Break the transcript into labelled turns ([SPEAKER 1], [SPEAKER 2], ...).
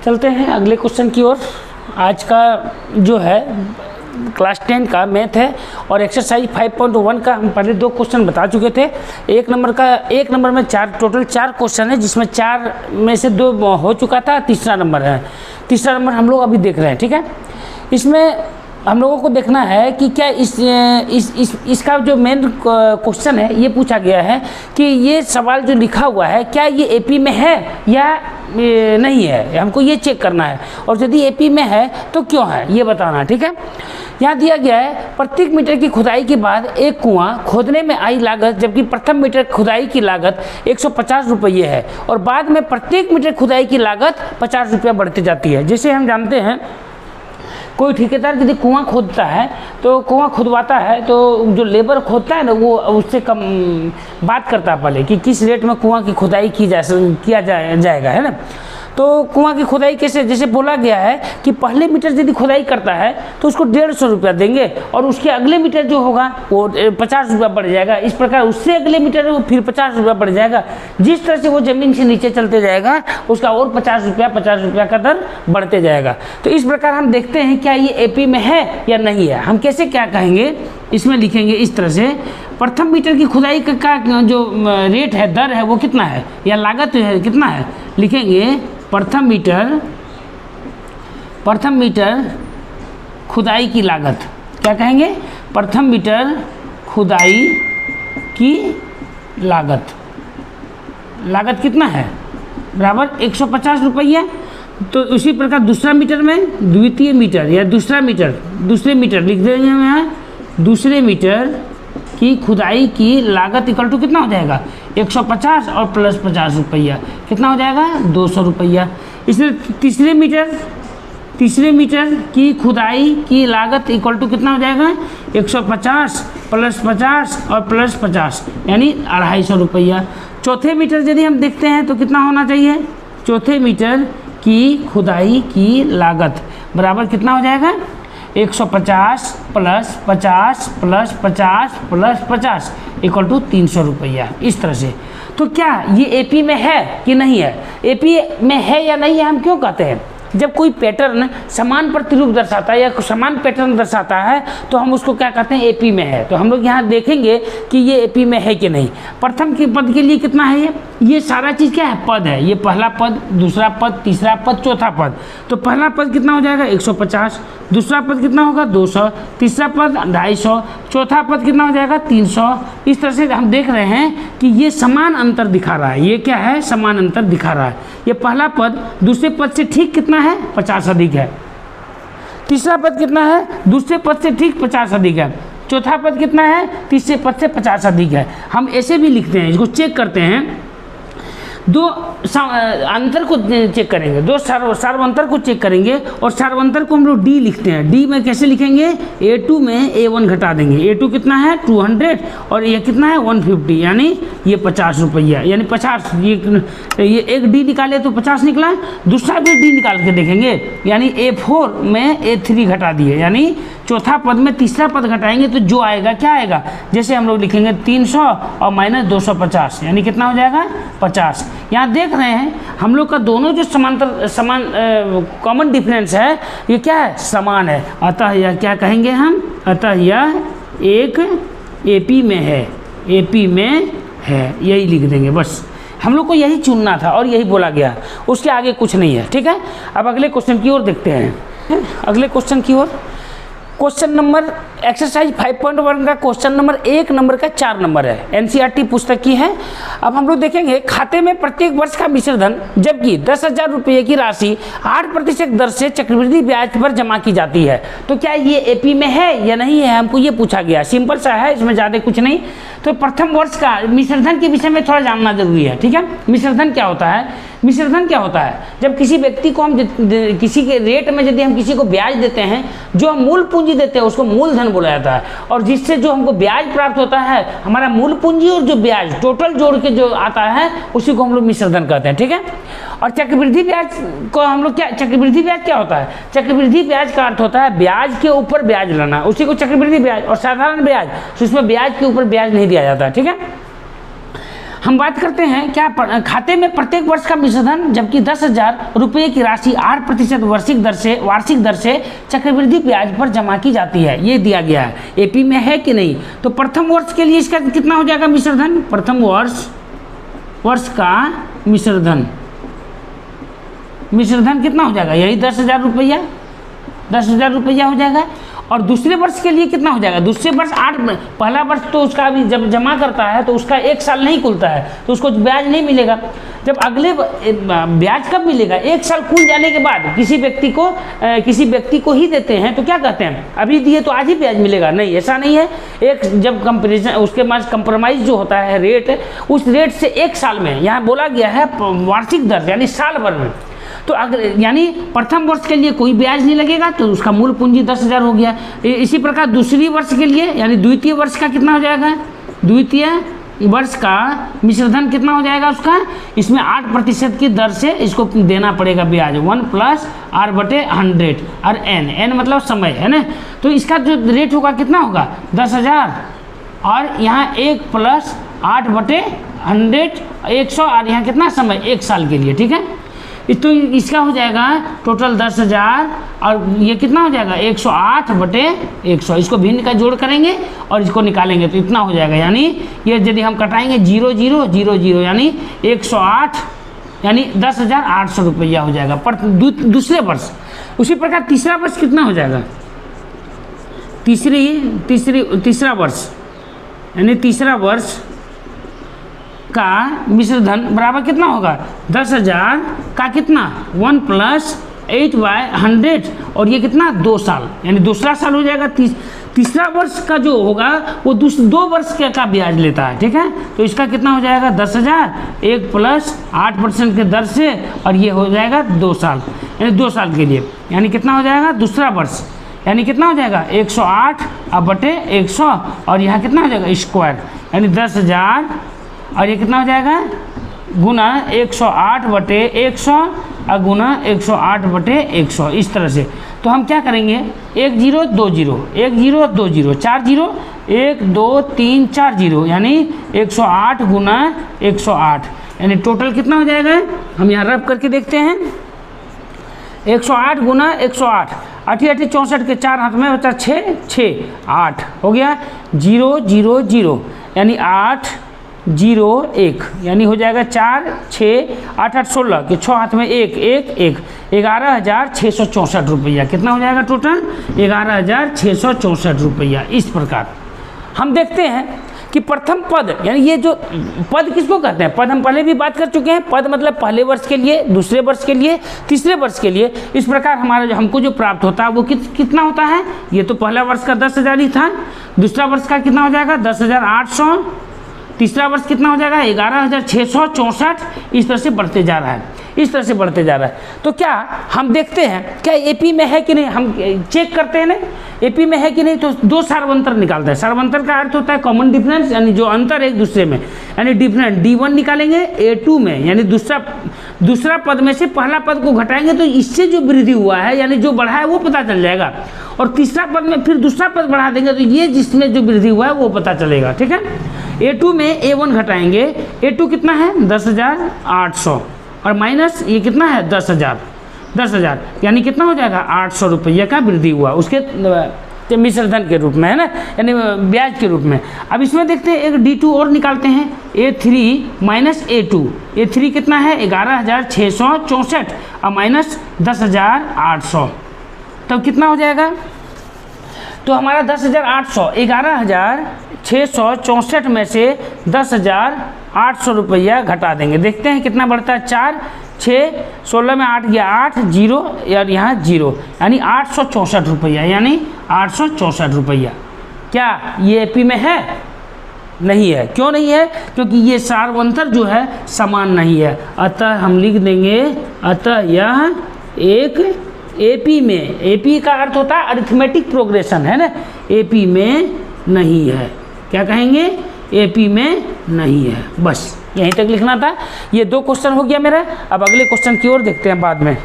[SPEAKER 1] चलते हैं अगले क्वेश्चन की ओर। आज का जो है क्लास 10 का मैथ है और एक्सरसाइज 5.1 का हम पहले 2 क्वेश्चन बता चुके थे। एक नंबर में टोटल 4 क्वेश्चन है, जिसमें 4 में से 2 हो चुका था, तीसरा नंबर है। तीसरा नंबर हम लोग अभी देख रहे हैं, ठीक है। इसमें हम लोगों को देखना है कि क्या इसका जो मेन क्वेश्चन है ये पूछा गया है कि ये सवाल जो लिखा हुआ है क्या ये एपी में है या नहीं है, हमको ये चेक करना है। और यदि एपी में है तो क्यों है ये बताना, ठीक है। यहाँ दिया गया है प्रत्येक मीटर की खुदाई के बाद एक कुआं खोदने में आई लागत, जबकि प्रथम मीटर खुदाई की लागत 150 रुपये है और बाद में प्रत्येक मीटर खुदाई की लागत 50 रुपया बढ़ती जाती है। जैसे हम जानते हैं कोई ठेकेदार यदि कुआं खोदता है तो कुआं खुदवाता है तो जो लेबर खोदता है ना वो उससे कम बात करता है पहले कि किस रेट में कुआं की खुदाई किया जाएगा, है ना। तो कुआं की खुदाई कैसे, जैसे बोला गया है कि पहले मीटर यदि खुदाई करता है तो उसको 150 रुपया देंगे और उसके अगले मीटर जो होगा वो 50 रुपया बढ़ जाएगा। इस प्रकार उससे अगले मीटर वो फिर 50 रुपया बढ़ जाएगा। जिस तरह से वो ज़मीन से नीचे चलते जाएगा उसका और 50 रुपया का दर बढ़ते जाएगा। तो इस प्रकार हम देखते हैं क्या ये एपी में है या नहीं है। हम कैसे क्या कहेंगे, इसमें लिखेंगे इस तरह से, प्रथम मीटर की खुदाई का जो रेट है, दर है, वो कितना है या लागत है कितना है, लिखेंगे प्रथम मीटर खुदाई की लागत। क्या कहेंगे, प्रथम मीटर खुदाई की लागत कितना है, बराबर 150 रुपया। तो उसी प्रकार दूसरा मीटर में द्वितीय मीटर या दूसरे मीटर लिख देंगे हम यहाँ। दूसरे मीटर की खुदाई की लागत इक्वल टू कितना हो जाएगा, 150 और प्लस 50 रुपया, कितना हो जाएगा 200 रुपया। इसलिए तीसरे मीटर की खुदाई की लागत इक्वल टू कितना हो जाएगा, 150 प्लस 50 और प्लस 50 यानी 250 रुपया। चौथे मीटर यदि हम देखते हैं तो कितना होना चाहिए, चौथे मीटर की खुदाई की लागत बराबर कितना हो जाएगा, 150 plus 50 plus 50 plus 50 equal to 300 रुपया, इस तरह से। तो क्या ये एपी में है कि नहीं है, एपी में है या नहीं है, हम क्यों कहते हैं, जब कोई पैटर्न समान प्रतिरूप दर्शाता है या समान पैटर्न दर्शाता है तो हम उसको क्या कहते हैं, एपी में है। तो हम लोग यहाँ देखेंगे कि ये एपी में है कि नहीं। प्रथम के पद के लिए कितना है, ये सारा चीज़ क्या है, पद है। ये पहला पद, दूसरा पद, तीसरा पद, चौथा पद। तो पहला पद कितना हो जाएगा 150, दूसरा पद कितना होगा 200, तीसरा पद 250, चौथा पद कितना हो जाएगा 300। इस तरह से हम देख रहे हैं कि ये समान अंतर दिखा रहा है। ये क्या है, समान अंतर दिखा रहा है। ये पहला पद दूसरे पद से ठीक कितना है, 50 अधिक है। तीसरा पद कितना है, दूसरे पद से ठीक 50 अधिक है। चौथा पद कितना है, तीसरे पद से 50 अधिक है। हम ऐसे भी लिखते हैं, इसको चेक करते हैं। दो अंतर को चेक करेंगे, दो सार्वंतर को चेक करेंगे और सार्वंतर को हम लोग डी लिखते हैं। डी में कैसे लिखेंगे, A2 में A1 घटा देंगे। A2 कितना है 200 और ये कितना है 150, यानी ये 50 रुपया, यानी 50। ये एक डी निकाले तो 50 निकला, दूसरा भी डी निकाल के देखेंगे, यानी A4 में A3 घटा दिए, यानी चौथा पद में तीसरा पद घटाएंगे तो जो आएगा क्या आएगा, जैसे हम लोग लिखेंगे 300 और माइनस 250, यानी कितना हो जाएगा 50। यहाँ देख रहे हैं हम लोग का दोनों जो समान कॉमन डिफरेंस है ये क्या है, समान है। अतः यह क्या कहेंगे हम, अतः यह एक एपी में है, एपी में है, यही लिख देंगे बस। हम लोग को यही चुनना था और यही बोला गया, उसके आगे कुछ नहीं है, ठीक है। अब अगले क्वेश्चन की ओर देखते हैं। अगले क्वेश्चन की ओर, क्वेश्चन नंबर एक्सरसाइज 5.1 का क्वेश्चन नंबर 1 नंबर का 4 नंबर है, एनसीईआरटी पुस्तक की है। अब हम लोग देखेंगे खाते में प्रत्येक वर्ष का मिश्र धन, जबकि 10,000 रुपये की राशि 8% दर से चक्रवृद्धि ब्याज पर जमा की जाती है। तो क्या ये एपी में है या नहीं है, हमको ये पूछा गया। सिंपल सा है, इसमें ज़्यादा कुछ नहीं। तो प्रथम वर्ष का मिश्रधन के विषय में थोड़ा जानना जरूरी है, ठीक है। मिश्रधन क्या होता है, मिश्रधन क्या होता है, जब किसी व्यक्ति को हम किसी के रेट में यदि हम किसी को ब्याज देते हैं, जो हम मूल पूंजी देते हैं उसको मूलधन बोला जाता है, और जिससे जो हमको ब्याज प्राप्त होता है, हमारा मूल पूंजी और जो ब्याज टोटल जोड़ के जो आता है उसी को हम लोग मिश्रधन कहते हैं, ठीक है। और चक्रवृद्धि ब्याज को हम लोग क्या, चक्रवृद्धि ब्याज क्या होता है, चक्रवृद्धि ब्याज का अर्थ होता है ब्याज के ऊपर ब्याज लेना, उसी को चक्रवृद्धि ब्याज। और साधारण ब्याज, तो इसमें ब्याज के ऊपर ब्याज नहीं दिया जाता है, ठीक है। हम बात करते हैं क्या खाते में प्रत्येक वर्ष का मिश्रधन, जबकि 10,000 रुपये की राशि 8% वार्षिक दर से चक्रवृद्धि ब्याज पर जमा की जाती है। ये दिया गया है, एपी में है कि नहीं। तो प्रथम वर्ष के लिए इसका कितना हो जाएगा मिश्रधन, प्रथम वर्ष का मिश्रधन कितना हो जाएगा, यही 10,000 रुपया, 10,000 रुपया हो जाएगा। और दूसरे वर्ष के लिए कितना हो जाएगा, दूसरे वर्ष 8, पहला वर्ष तो उसका अभी जब जमा करता है तो उसका 1 साल नहीं खुलता है, तो उसको ब्याज नहीं मिलेगा। जब अगले ब्याज कब मिलेगा, 1 साल खुल जाने के बाद किसी व्यक्ति को ही देते हैं तो क्या कहते हैं, अभी दिए तो आज ही ब्याज मिलेगा, नहीं, ऐसा नहीं है। एक जब कंपेरिजन, उसके बाद कंप्रोमाइज जो होता है रेट, उस रेट से 1 साल में, यहाँ बोला गया है वार्षिक दर यानी साल भर में, तो अगर यानी प्रथम वर्ष के लिए कोई ब्याज नहीं लगेगा तो उसका मूल पूंजी 10,000 हो गया। इसी प्रकार दूसरी वर्ष के लिए यानी द्वितीय वर्ष का कितना हो जाएगा, द्वितीय वर्ष का मिश्रधन कितना हो जाएगा उसका, इसमें 8% की दर से इसको देना पड़ेगा ब्याज, 1 + r/100 और n मतलब समय है ना। तो इसका जो रेट होगा कितना होगा 10,000 और यहाँ 1 + 8/100 100 और यहाँ कितना समय 1 साल के लिए, ठीक है। तो इसका हो जाएगा टोटल 10,000 और ये कितना हो जाएगा 108/100, इसको भिन्न का जोड़ करेंगे और इसको निकालेंगे तो इतना हो जाएगा। यानी ये यदि हम कटाएंगे 0 0 0 0 यानी 108 यानी 10,800 रुपया हो जाएगा पर दूसरे वर्ष। उसी प्रकार तीसरा वर्ष कितना हो जाएगा, तीसरा वर्ष यानी तीसरा वर्ष का मिश्रधन बराबर कितना होगा 10,000 का कितना 1 + 8/100 और ये कितना 2 साल यानी दूसरा साल हो जाएगा। तीसरा वर्ष का जो होगा वो 2 वर्ष का ब्याज लेता है, ठीक है। तो इसका कितना हो जाएगा 10,000 1 + 8% के दर से और ये हो जाएगा 2 साल यानी 2 साल के लिए, यानी कितना हो जाएगा दूसरा वर्ष यानी कितना हो जाएगा 108/100 और यहाँ कितना हो जाएगा स्क्वायर यानी 10,000 और ये कितना हो जाएगा गुना 108/100 और गुना 108/100 इस तरह से। तो हम क्या करेंगे 1 0 2 0 1 0 2 0 4 0 1 2 3 4 0 यानी 108 गुना 108 यानी टोटल कितना हो जाएगा, हम यहाँ रब करके देखते हैं 108 गुना 108 8 8 64 के 4 हाथ में बचा 6 6 8 हो गया 0 0 0 यानी 8 0 1 यानी हो जाएगा 4 6 8 8 16 के 6 हाथ में 1 1 1 11,664 रुपया कितना हो जाएगा टोटल 11,664 रुपया। इस प्रकार हम देखते हैं कि प्रथम पद यानी ये जो पद किसको कहते हैं, पद हम पहले भी बात कर चुके हैं। पद मतलब पहले वर्ष के लिए, दूसरे वर्ष के लिए, तीसरे वर्ष के लिए। इस प्रकार हमारा हमको जो प्राप्त होता है वो कितना होता है, ये तो पहला वर्ष का 10,000 ही था, दूसरा वर्ष का कितना हो जाएगा 10,800, तीसरा वर्ष कितना हो जाएगा 11,664। इस तरह से बढ़ते जा रहा है, इस तरह से बढ़ते जा रहा है। तो क्या हम देखते हैं क्या एपी में है कि नहीं, हम चेक करते हैं ना एपी में है कि नहीं। तो 2 सार्वंतर निकालते हैं। सार्वंतर का अर्थ होता है कॉमन डिफरेंस यानी जो अंतर एक दूसरे में, यानी डिफरेंट D1 निकालेंगे A2 में यानी दूसरा पद में से पहला पद को घटाएंगे तो इससे जो वृद्धि हुआ है यानी जो बढ़ा है वो पता चल जाएगा, और तीसरा पद में फिर दूसरा पद बढ़ा देंगे तो ये जिसमें जो वृद्धि हुआ है वो पता चलेगा, ठीक है। A2 में A1 घटाएंगे, A2 कितना है 10,800 और माइनस ये कितना है 10,000 यानी कितना हो जाएगा 800 रुपये का वृद्धि हुआ उसके मिश्रधन के रूप में, है ना, यानी ब्याज के रूप में। अब इसमें देखते हैं एक D2 और निकालते हैं, A3 माइनस A2। A3 कितना है 11,664 और माइनस 10,800 तब कितना हो जाएगा, तो हमारा 10,800 11,664 में से 10,800 रुपया घटा देंगे। देखते हैं कितना बढ़ता है 4 6 16 में 8 गया 8 0 और यहाँ 0 यानी 864 रुपया, यानी 864 रुपया। क्या ये एपी में है? नहीं है। क्यों नहीं है? क्योंकि ये सार्वंतर जो है समान नहीं है। अतः हम लिख देंगे अतः यह एक एपी में, एपी का अर्थ होता है अरिथमेटिक प्रोग्रेशन, है ना, एपी में नहीं है। क्या कहेंगे? एपी में नहीं है। बस यहीं तक लिखना था। ये 2 क्वेश्चन हो गया मेरा। अब अगले क्वेश्चन की ओर देखते हैं बाद में।